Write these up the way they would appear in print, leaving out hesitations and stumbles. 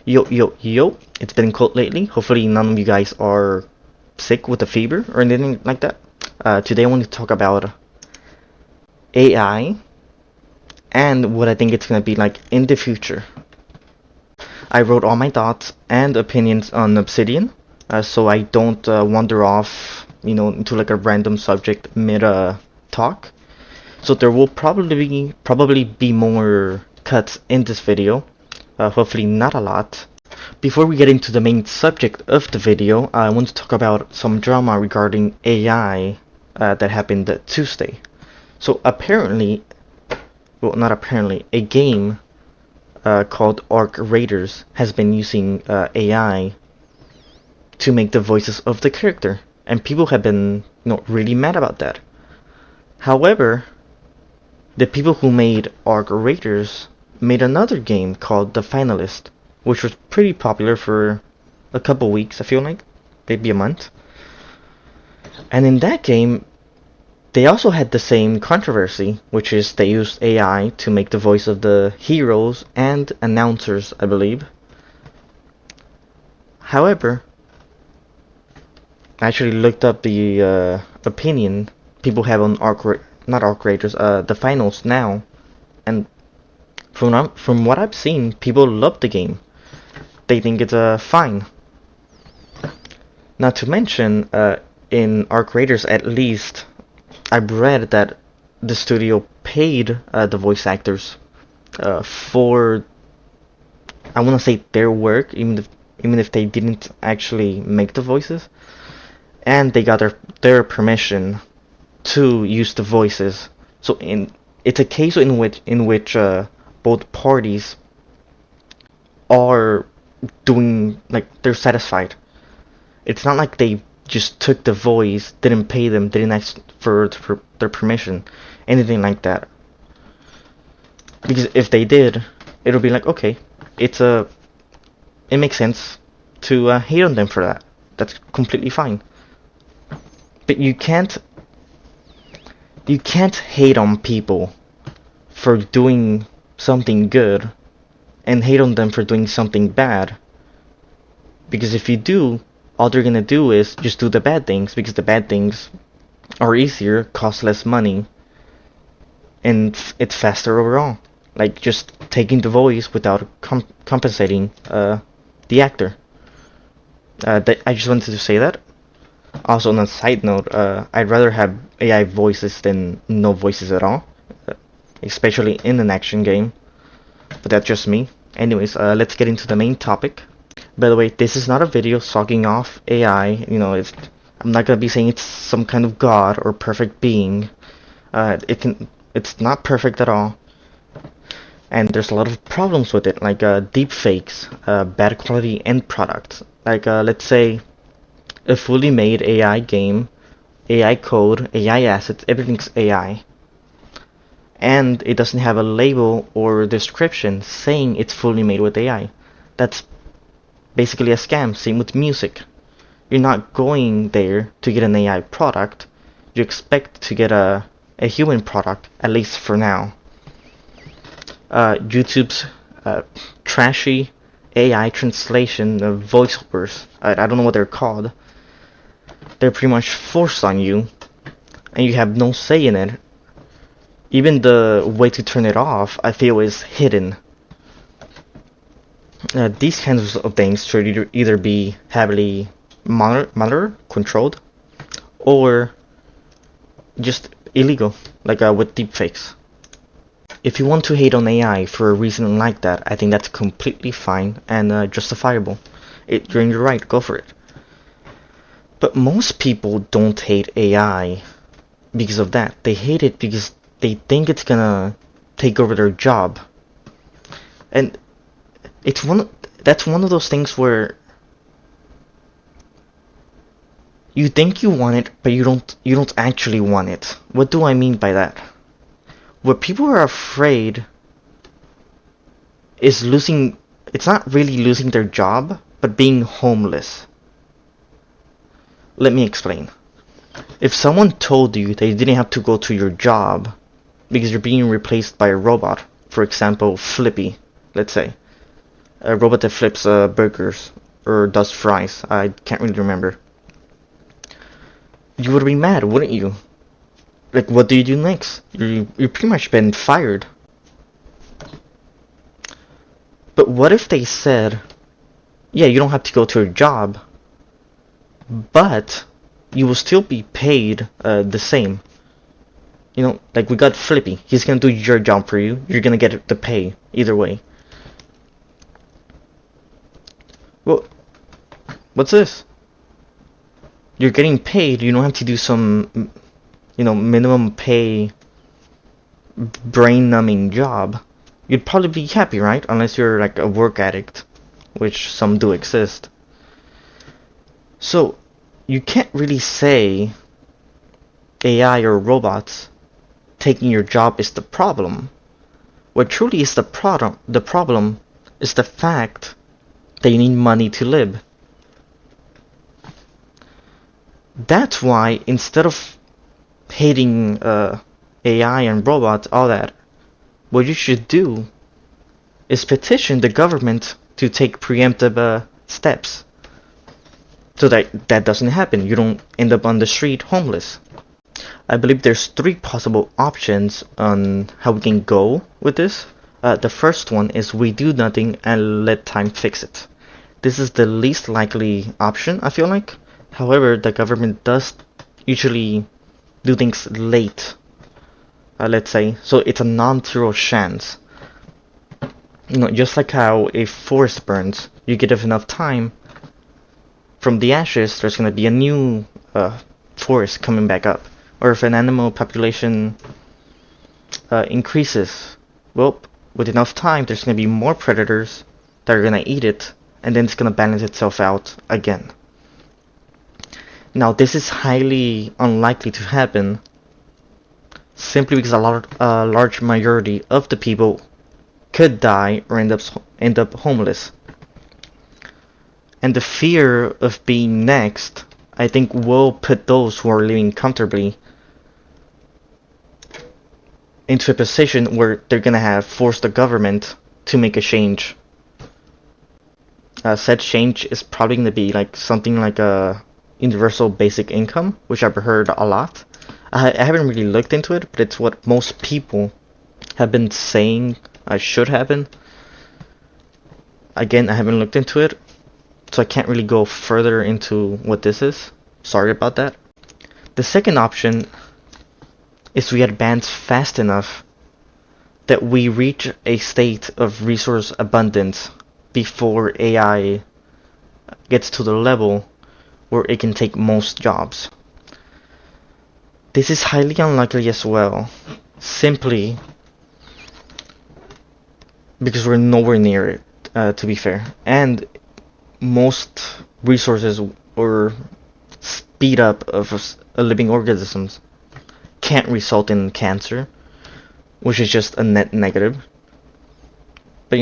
Yo, yo, yo. It's been cold lately. Hopefully none of you guys are sick with a fever or anything like that. Today I want to talk about AI and what I think it's going to be like in the future. I wrote all my thoughts and opinions on Obsidian, so I don't wander off, into like a random subject mid talk. So there will probably be more cuts in this video. Hopefully not a lot. Before we get into the main subject of the video, I want to talk about some drama regarding AI that happened Tuesday. So apparently, well, not apparently, a game called Arc Raiders has been using AI to make the voices of the character, and people have been, really mad about that. However, the people who made Arc Raiders made another game called The Finalist, which was pretty popular for a couple weeks, I feel like, maybe a month. And in that game, they also had the same controversy, which is they used AI to make the voice of the heroes and announcers, I believe. However, I actually looked up the opinion people have on not Arc Raiders, the finals now, and from what I've seen, people love the game. They think it's fine. Not to mention, in Arc Raiders at least, I've read that the studio paid the voice actors for, I want to say, their work, even if they didn't actually make the voices, and they got their permission to use the voices. So it's a case in which both parties are doing, like, they're satisfied. It's not like they just took the voice, didn't pay them, didn't ask for their permission, anything like that. Because if they did, it'll be like, okay, it makes sense to hate on them for that. That's completely fine. But you can't hate on people for doing something good and hate on them for doing something bad. Because if you do, all they're gonna do is just do the bad things, because the bad things are easier, cost less money, and it's faster overall. Like just taking the voice without compensating the actor. I just wanted to say that. Also, on a side note, I'd rather have AI voices than no voices at all, especially in an action game. But that's just me. Anyways, let's get into the main topic. By the way, this is not a video sucking off AI. I'm not gonna be saying it's some kind of god or perfect being. It's not perfect at all, and there's a lot of problems with it, like deep fakes, bad quality end products. Like let's say a fully made AI game, AI code, AI assets, everything's AI, and it doesn't have a label or description saying it's fully made with AI. That's basically a scam. Same with music. You're not going there to get an AI product. You expect to get a human product, at least for now. YouTube's trashy AI translation of voiceovers, I don't know what they're called. They're pretty much forced on you, and you have no say in it. Even the way to turn it off, I feel, is hidden. These kinds of things should either be heavily monitored, controlled, or just illegal, like with deepfakes. If you want to hate on AI for a reason like that, I think that's completely fine and justifiable. You're in your right, go for it. But most people don't hate AI because of that. They hate it because they think it's gonna take over their job. And that's one of those things where you think you want it, but you don't actually want it. What do I mean by that? What people are afraid is losing, it's not really losing their job, but being homeless. Let me explain. If someone told you that you didn't have to go to your job because you're being replaced by a robot, for example, Flippy, let's say, A robot that flips burgers or does fries. I can't really remember. You would be mad, wouldn't you? Like, what do you do next? You pretty much been fired. But what if they said, yeah, you don't have to go to your job, but you will still be paid the same. You know, like we got Flippy. He's gonna do your job for you. You're gonna get the pay either way. Well, what's this? You're getting paid. You don't have to do some, minimum pay, brain-numbing job. You'd probably be happy, right? Unless you're like a work addict, which some do exist. So, you can't really say AI or robots taking your job is the problem. What truly is the problem is the fact that you need money to live. That's why instead of hating AI and robots, all that, what you should do is petition the government to take preemptive steps so that that doesn't happen. You don't end up on the street homeless. I believe there's 3 possible options on how we can go with this. The first one is we do nothing and let time fix it. This is the least likely option, I feel like. However, the government does usually do things late, let's say, so it's a non-zero chance. Just like how a forest burns, you give it enough time, from the ashes there's going to be a new forest coming back up. Or if an animal population increases, well, with enough time there's going to be more predators that are going to eat it, and then it's going to balance itself out again. Now, this is highly unlikely to happen simply because a large majority of the people could die or end up homeless. And the fear of being next, I think, will put those who are living comfortably into a position where they're gonna have forced the government to make a change. Said change is probably gonna be like something like a universal basic income, which I've heard a lot. I haven't really looked into it, but it's what most people have been saying should happen. Again, I haven't looked into it, so I can't really go further into what this is. Sorry about that. The second option is we advance fast enough that we reach a state of resource abundance before AI gets to the level where it can take most jobs. This is highly unlikely as well, simply because we're nowhere near it, to be fair. And most resources or speed up of living organisms can't result in cancer, which is just a net negative. But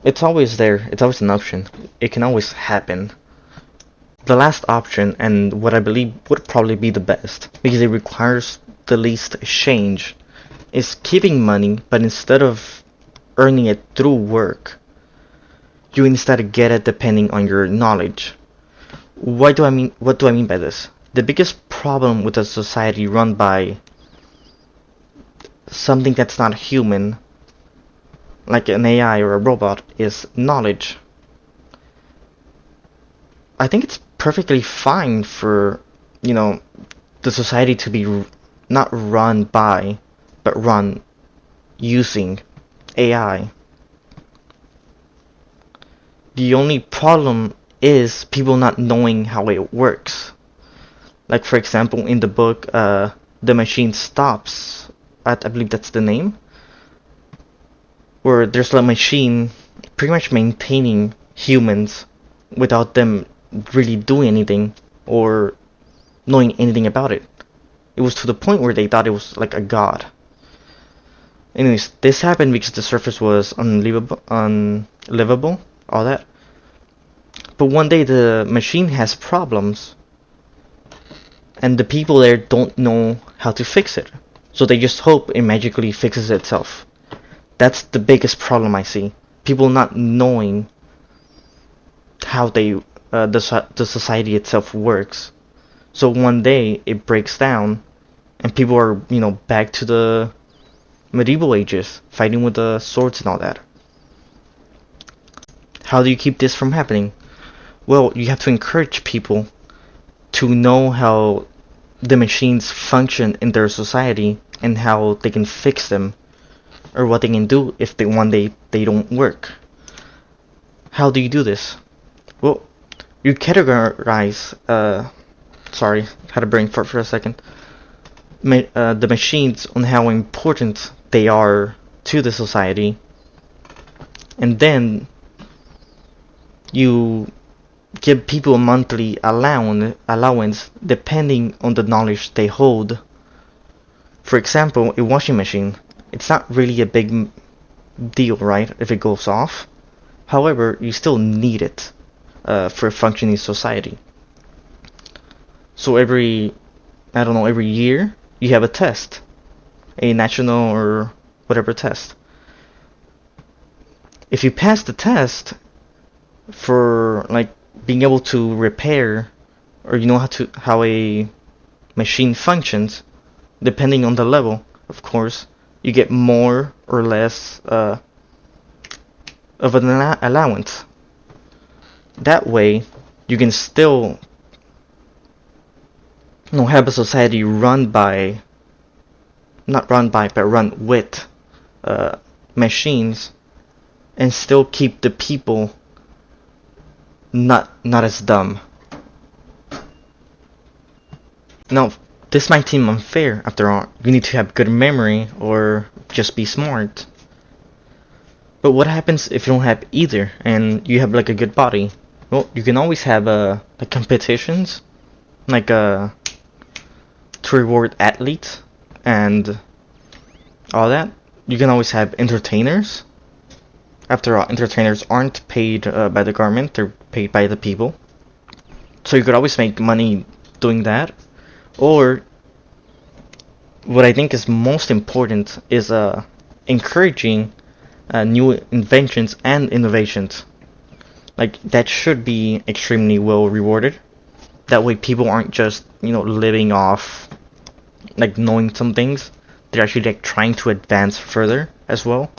it's always there. It's always an option. It can always happen. The last option, and what I believe would probably be the best, because it requires the least change, is keeping money, but instead of earning it through work, you instead get it depending on your knowledge. What do I mean by this? The biggest problem with a society run by something that's not human, like an AI or a robot, is knowledge. I think it's perfectly fine for, the society to be not run by, but run using AI. The only problem is people not knowing how it works. Like, for example, in the book, The Machine Stops, I believe that's the name, where there's a machine pretty much maintaining humans without them really doing anything or knowing anything about it. It was to the point where they thought it was like a god. Anyways, this happened because the surface was unlivable, all that. But one day the machine has problems, and the people there don't know how to fix it. So they just hope it magically fixes itself. That's the biggest problem I see. People not knowing how the society itself works. So one day it breaks down, and people are, back to the medieval ages, fighting with the swords and all that. How do you keep this from happening? Well, you have to encourage people to know how the machines function in their society and how they can fix them, or what they can do if one day they don't work. How do you do this? Well, you categorize, sorry, had a brain fart for a second, the machines on how important they are to the society, and then you give people a monthly allowance depending on the knowledge they hold. For example, a washing machine, it's not really a big deal, right, if it goes off. However, you still need it for a functioning society. So every year, you have a test, a national or whatever test. If you pass the test for like being able to repair, or how a machine functions, depending on the level, of course, you get more or less of an allowance. That way, you can still have a society run with machines, and still keep the people not as dumb. Now, this might seem unfair. After all, you need to have good memory or just be smart. But what happens if you don't have either and you have like a good body? Well, you can always have like competitions, like to reward athletes and all that. You can always have entertainers. After all, entertainers aren't paid by the government, they're paid by the people. So you could always make money doing that. Or, what I think is most important is encouraging new inventions and innovations. Like, that should be extremely well rewarded. That way people aren't just, living off, like, knowing some things. They're actually, like, trying to advance further as well.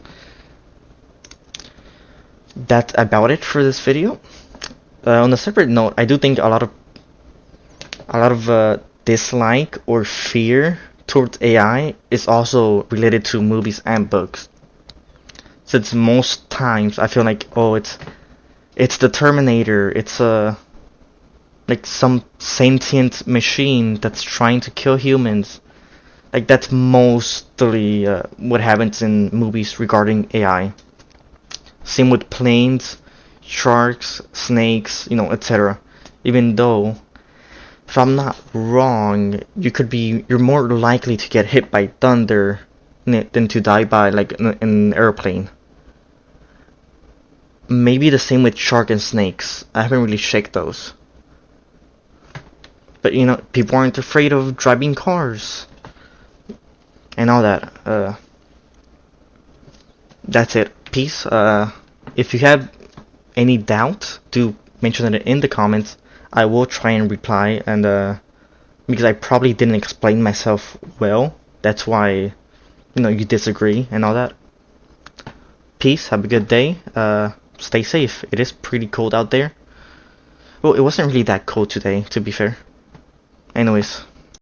That's about it for this video. On a separate note, I do think a lot of dislike or fear towards AI is also related to movies and books. Since most times I feel like, oh, it's the Terminator, it's like some sentient machine that's trying to kill humans. Like, that's mostly what happens in movies regarding AI. Same with planes, sharks, snakes, etc. Even though, if I'm not wrong, you're more likely to get hit by thunder than to die by like an airplane. Maybe the same with shark and snakes. I haven't really checked those. But people aren't afraid of driving cars and all that. That's it. Peace. If you have any doubt, do mention it in the comments. I will try and reply, and because I probably didn't explain myself well, that's why you disagree and all that. Peace. Have a good day. Stay safe. It is pretty cold out there. Well, it wasn't really that cold today, to be fair. Anyways.